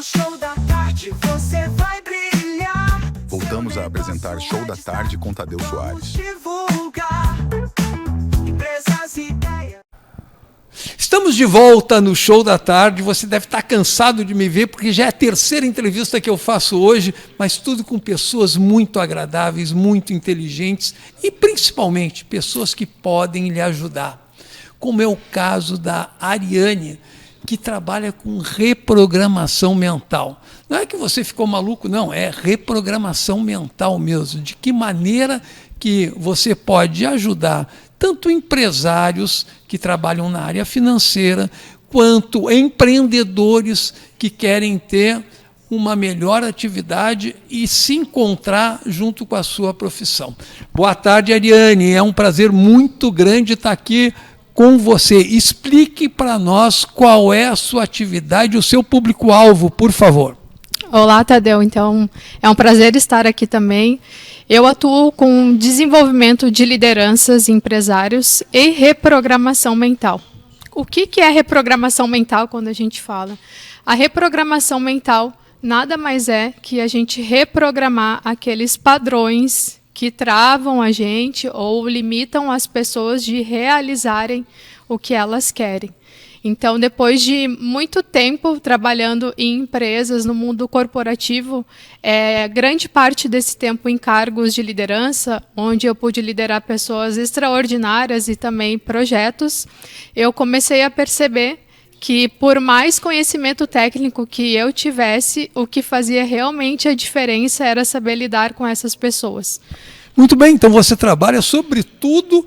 Show da Tarde você vai brilhar. Voltamos a apresentar Show da Tarde com Tadeu Soares. Divulgar empresas e ideias. Estamos de volta no Show da Tarde. Você deve estar cansado de me ver, porque já é a terceira entrevista que eu faço hoje, mas tudo com pessoas muito agradáveis, muito inteligentes e, principalmente, pessoas que podem lhe ajudar. Como é o caso da Ariane, que trabalha com reprogramação mental. Não é que você ficou maluco, não, é reprogramação mental mesmo. De que maneira que você pode ajudar tanto empresários que trabalham na área financeira, quanto empreendedores que querem ter uma melhor atividade e se encontrar junto com a sua profissão. Boa tarde, Ariane. É um prazer muito grande estar aqui com você. Explique para nós qual é a sua atividade, o seu público-alvo, por favor. Olá, Tadeu. Então, é um prazer estar aqui também. Eu atuo com desenvolvimento de lideranças, empresários e reprogramação mental. O que é reprogramação mental quando a gente fala? A reprogramação mental nada mais é que a gente reprogramar aqueles padrões que travam a gente ou limitam as pessoas de realizarem o que elas querem. Então, depois de muito tempo trabalhando em empresas no mundo corporativo, grande parte desse tempo em cargos de liderança, onde eu pude liderar pessoas extraordinárias e também projetos, eu comecei a perceber que, por mais conhecimento técnico que eu tivesse, o que fazia realmente a diferença era saber lidar com essas pessoas. Muito bem, então você trabalha sobretudo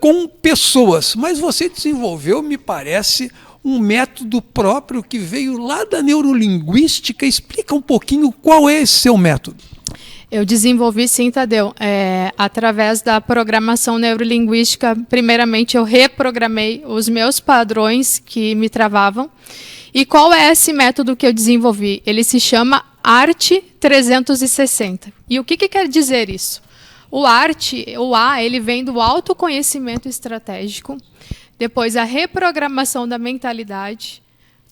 com pessoas, mas você desenvolveu, me parece, um método próprio que veio lá da neurolinguística. Explica um pouquinho qual é esse seu método. Eu desenvolvi, sim, Tadeu, através da programação neurolinguística. Primeiramente, eu reprogramei os meus padrões que me travavam. E qual é esse método que eu desenvolvi? Ele se chama ART 360. E o que quer dizer isso? O ART, o A, ele vem do autoconhecimento estratégico, depois a reprogramação da mentalidade,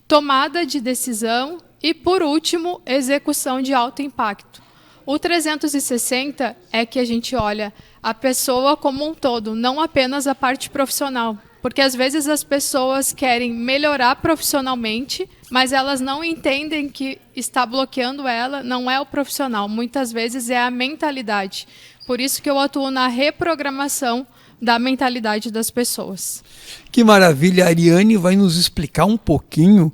tomada de decisão e, por último, execução de alto impacto. O 360 é que a gente olha a pessoa como um todo, não apenas a parte profissional. Porque às vezes as pessoas querem melhorar profissionalmente, mas elas não entendem que está bloqueando ela, não é o profissional. Muitas vezes é a mentalidade. Por isso que eu atuo na reprogramação da mentalidade das pessoas. Que maravilha. A Ariane vai nos explicar um pouquinho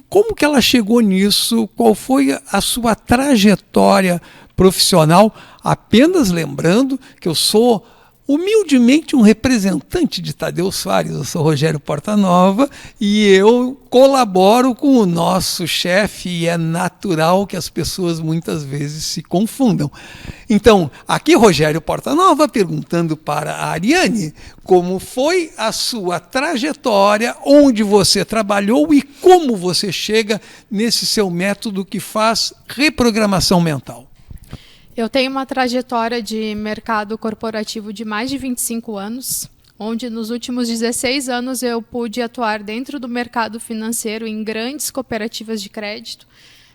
como que ela chegou nisso, qual foi a sua trajetória profissional. Apenas lembrando que eu sou humildemente um representante de Tadeu Soares. Eu sou Rogério Portanova e eu colaboro com o nosso chefe, e é natural que as pessoas muitas vezes se confundam. Então, aqui Rogério Portanova perguntando para a Ariane como foi a sua trajetória, onde você trabalhou e como você chega nesse seu método que faz reprogramação mental. Eu tenho uma trajetória de mercado corporativo de mais de 25 anos, onde nos últimos 16 anos eu pude atuar dentro do mercado financeiro em grandes cooperativas de crédito.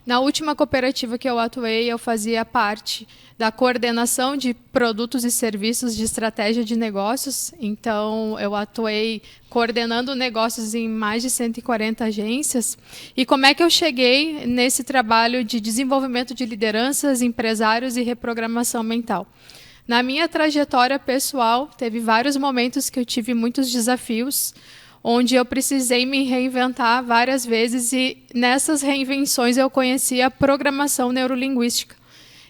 Na última cooperativa que eu atuei, eu fazia parte da coordenação de produtos e serviços de estratégia de negócios. Então, eu atuei coordenando negócios em mais de 140 agências. E como é que eu cheguei nesse trabalho de desenvolvimento de lideranças, empresários e reprogramação mental? Na minha trajetória pessoal, teve vários momentos que eu tive muitos desafios, onde eu precisei me reinventar várias vezes, e nessas reinvenções eu conheci a programação neurolinguística.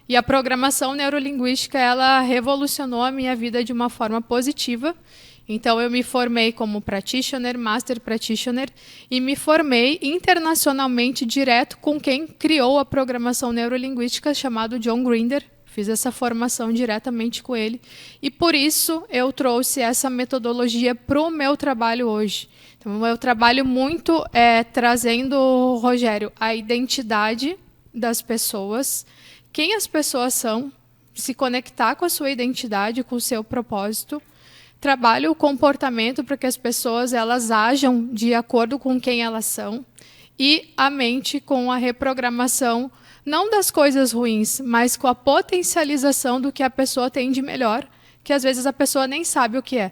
E a programação neurolinguística, ela revolucionou a minha vida de uma forma positiva. Então, eu me formei como practitioner, master practitioner, e me formei internacionalmente direto com quem criou a programação neurolinguística, chamado John Grinder. Fiz essa formação diretamente com ele. E, por isso, eu trouxe essa metodologia para o meu trabalho hoje. Então, eu trabalho muito trazendo, Rogério, a identidade das pessoas, quem as pessoas são, se conectar com a sua identidade, com o seu propósito. Trabalho o comportamento para que as pessoas elas ajam de acordo com quem elas são. e a mente com a reprogramação, não das coisas ruins, mas com a potencialização do que a pessoa tem de melhor, que às vezes a pessoa nem sabe o que é.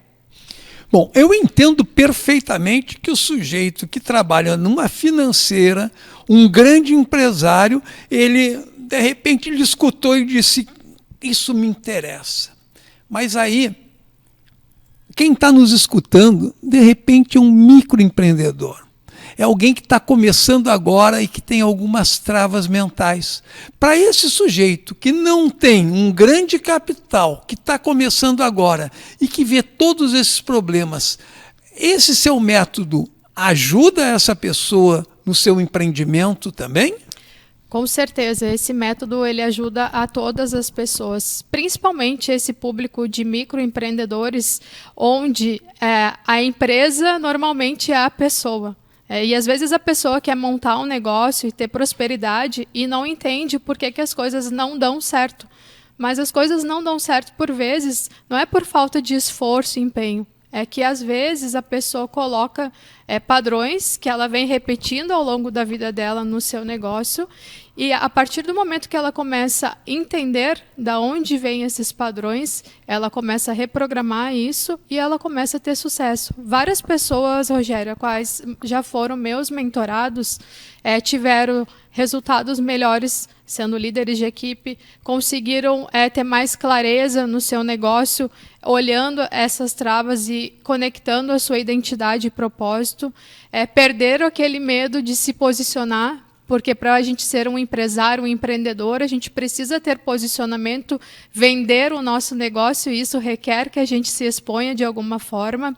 Bom, eu entendo perfeitamente que o sujeito que trabalha numa financeira, um grande empresário, ele, de repente, ele escutou e disse, isso me interessa. Mas aí, quem está nos escutando, de repente, é um microempreendedor. É alguém que está começando agora e que tem algumas travas mentais. Para esse sujeito que não tem um grande capital, que está começando agora e que vê todos esses problemas, esse seu método ajuda essa pessoa no seu empreendimento também? Com certeza, esse método ele ajuda a todas as pessoas, principalmente esse público de microempreendedores, onde a empresa normalmente é a pessoa. E às vezes a pessoa quer montar um negócio e ter prosperidade e não entende por que as coisas não dão certo. Mas as coisas não dão certo por vezes, não é por falta de esforço e empenho. É que às vezes a pessoa coloca padrões que ela vem repetindo ao longo da vida dela no seu negócio, e a partir do momento que ela começa a entender de onde vêm esses padrões, ela começa a reprogramar isso e ela começa a ter sucesso. Várias pessoas, Rogério, quais já foram meus mentorados, tiveram resultados melhores sendo líderes de equipe, conseguiram ter mais clareza no seu negócio, olhando essas travas e conectando a sua identidade e propósito, perderam aquele medo de se posicionar, porque para a gente ser um empresário, um empreendedor, a gente precisa ter posicionamento, vender o nosso negócio, e isso requer que a gente se exponha de alguma forma.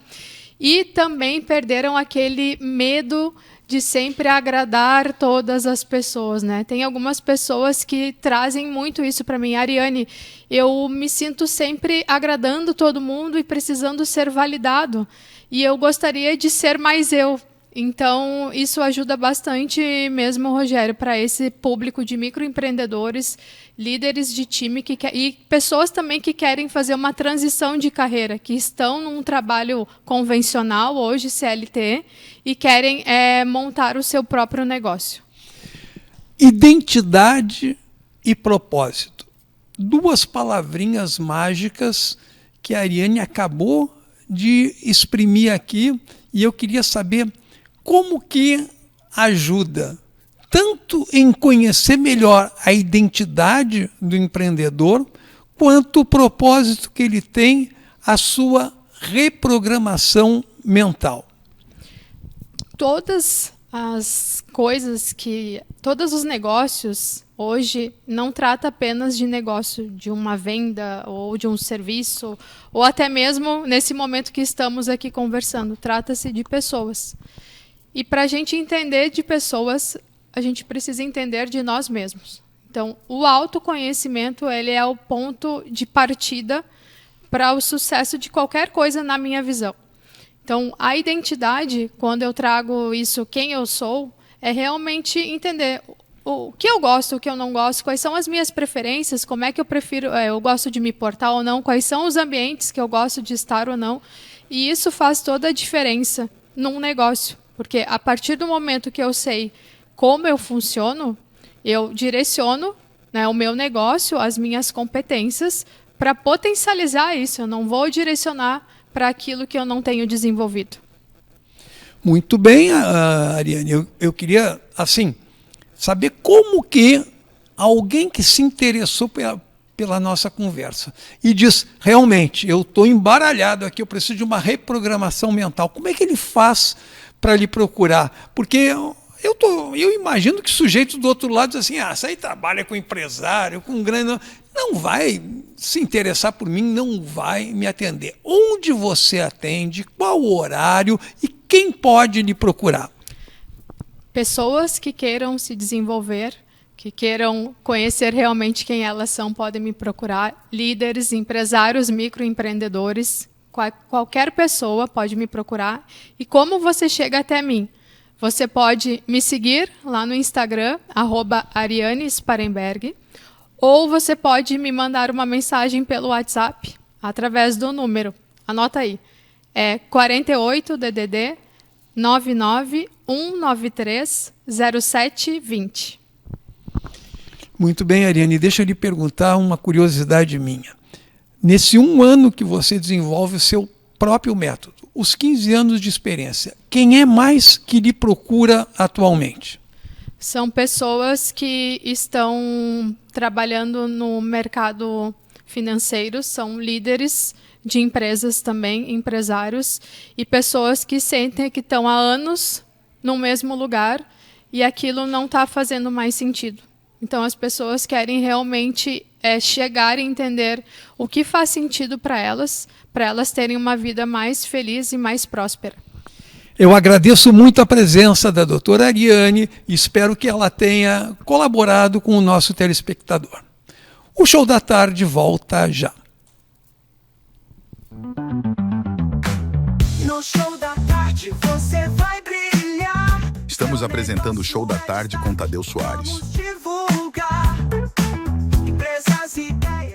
E também perderam aquele medo de sempre agradar todas as pessoas, né? Tem algumas pessoas que trazem muito isso para mim. Ariane, eu me sinto sempre agradando todo mundo e precisando ser validado. E eu gostaria de ser mais eu. Então, isso ajuda bastante mesmo, Rogério, para esse público de microempreendedores, líderes de time e pessoas também que querem fazer uma transição de carreira, que estão num trabalho convencional, hoje CLT, e querem montar o seu próprio negócio. Identidade e propósito. Duas palavrinhas mágicas que a Ariane acabou de exprimir aqui, e eu queria saber como que ajuda tanto em conhecer melhor a identidade do empreendedor, quanto o propósito que ele tem, a sua reprogramação mental. Todas as coisas todos os negócios hoje não trata apenas de negócio, de uma venda ou de um serviço, ou até mesmo nesse momento que estamos aqui conversando, trata-se de pessoas. E para a gente entender de pessoas, a gente precisa entender de nós mesmos. Então, o autoconhecimento ele é o ponto de partida para o sucesso de qualquer coisa na minha visão. Então, a identidade, quando eu trago isso, quem eu sou, é realmente entender o que eu gosto, o que eu não gosto, quais são as minhas preferências, como é que eu gosto de me portar ou não, quais são os ambientes que eu gosto de estar ou não. E isso faz toda a diferença num negócio. Porque a partir do momento que eu sei como eu funciono, eu direciono, né, o meu negócio, as minhas competências, para potencializar isso. Eu não vou direcionar para aquilo que eu não tenho desenvolvido. Muito bem, Ariane. Eu queria, assim, saber como que alguém que se interessou pela nossa conversa e diz, realmente, eu estou embaralhado aqui, eu preciso de uma reprogramação mental. Como é que ele faz para lhe procurar? Porque eu imagino que sujeitos do outro lado dizem assim, isso aí trabalha com empresário, com grande... Não vai se interessar por mim, não vai me atender. Onde você atende, qual o horário e quem pode lhe procurar? Pessoas que queiram se desenvolver, que queiram conhecer realmente quem elas são, podem me procurar. Líderes, empresários, microempreendedores, qualquer pessoa pode me procurar. E como você chega até mim? Você pode me seguir lá no Instagram, @ArianeSparenberg, ou você pode me mandar uma mensagem pelo WhatsApp, através do número, anota aí, 48 DDD 99 193 0720. Muito bem, Ariane, deixa eu lhe perguntar uma curiosidade minha. Nesse 1 ano que você desenvolve o seu próprio método, os 15 anos de experiência, quem é mais que lhe procura atualmente? São pessoas que estão trabalhando no mercado financeiro, são líderes de empresas também, empresários, e pessoas que sentem que estão há anos no mesmo lugar e aquilo não está fazendo mais sentido. Então, as pessoas querem realmente chegar e entender o que faz sentido para elas terem uma vida mais feliz e mais próspera. Eu agradeço muito a presença da doutora Ariane e espero que ela tenha colaborado com o nosso telespectador. O Show da Tarde volta já. No Show da Tarde você vai brilhar. Estamos apresentando o Show da Tarde com Tadeu Soares.